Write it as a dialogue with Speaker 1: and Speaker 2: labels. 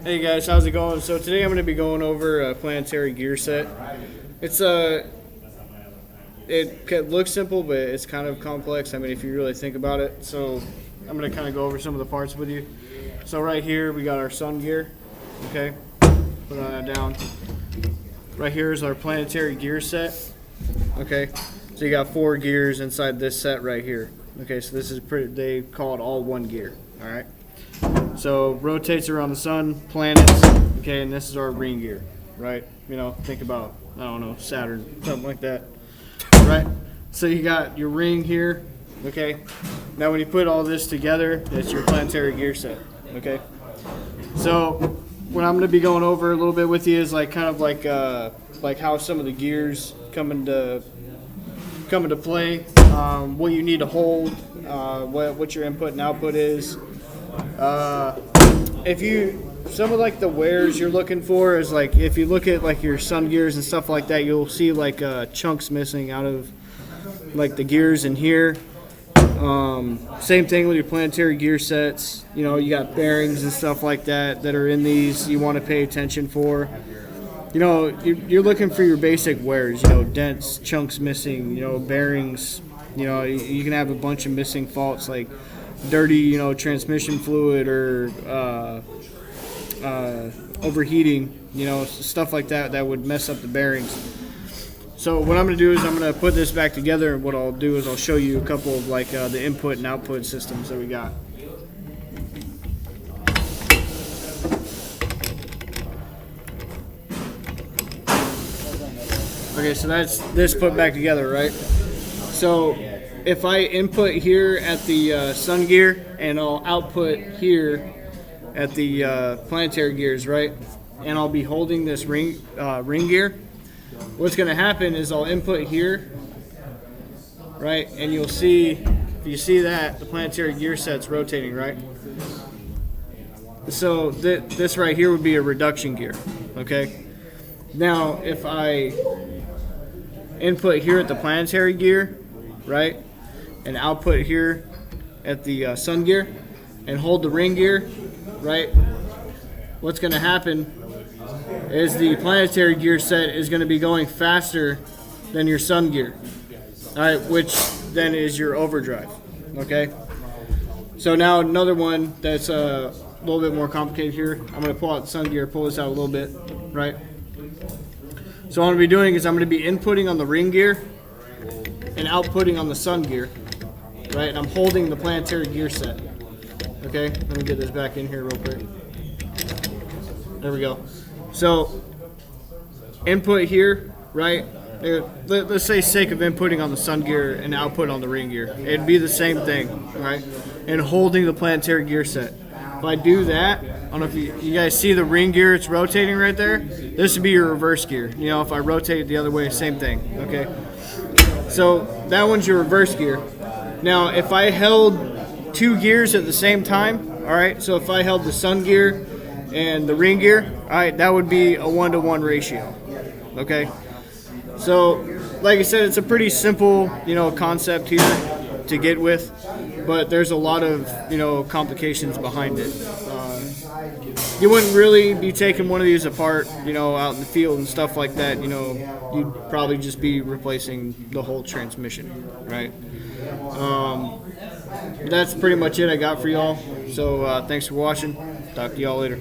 Speaker 1: Hey guys, how's it going? So today I'm going to be going over a Planetary Gear Set. It's it looks simple, but it's kind of complex. I mean, if you really think about it. So I'm going to kind of go over some of the parts with you. So right here we got our sun gear. Okay, put that down. Right here is our Planetary Gear Set. Okay, so you got 4 gears inside this set right here. Okay, so this is they call it all one gear. All right. So rotates around the sun, planets, okay, and this is our ring gear, right? You know, think about, I don't know, Saturn, something like that, right? So you got your ring here, okay? Now when you put all this together, it's your Planetary Gear Set, okay? So what I'm going to be going over a little bit with you is like how some of the gears come into play, what you need to hold, what your input and output is. Some of like the wares you're looking for is like if you look at like your sun gears and stuff like that, you'll see like chunks missing out of like the gears in here. Same thing with your Planetary Gear Sets. You know, you got bearings and stuff like that are in these you want to pay attention for. You know, you're looking for your basic wares, you know, dents, chunks missing, you know, bearings. You know, you can have a bunch of missing faults like dirty, you know, transmission fluid or overheating, you know, stuff like that would mess up the bearings. So what I'm going to do is I'm going to put this back together, and what I'll do is I'll show you a couple of like the input and output systems that we got. Okay, so that's this put back together, right? So if I input here at the sun gear and I'll output here at the planetary gears, right? And I'll be holding this ring gear. What's going to happen is I'll input here, right? And you'll see, if you see that, the planetary gear set's rotating, right? So this right here would be a reduction gear, okay? Now, if I input here at the planetary gear, right? And output here at the sun gear and hold the ring gear, right? What's going to happen is the Planetary Gear Set is going to be going faster than your sun gear, all right, which then is your overdrive, okay? So now another one that's a little bit more complicated here. I'm going to pull out the sun gear, pull this out a little bit, right? So what I'm going to be doing is I'm going to be inputting on the ring gear and outputting on the sun gear, right? And I'm holding the Planetary Gear Set. Okay, let me get this back in here real quick. There we go. So input here, right? Let's say sake of inputting on the sun gear and output on the ring gear. It'd be the same thing, right? And holding the Planetary Gear Set. If I do that, I don't know if you guys see the ring gear, it's rotating right there. This would be your reverse gear. You know, if I rotate it the other way, same thing, okay? So that one's your reverse gear. Now, if I held 2 gears at the same time, all right, so if I held the sun gear and the ring gear, all right, that would be a 1-to-1 ratio, okay? So, like I said, it's a pretty simple, you know, concept here to get with, but there's a lot of, you know, complications behind it. You wouldn't really be taking one of these apart, you know, out in the field and stuff like that. You know, you'd probably just be replacing the whole transmission, right? That's pretty much it I got for y'all. So thanks for watching. Talk to y'all later.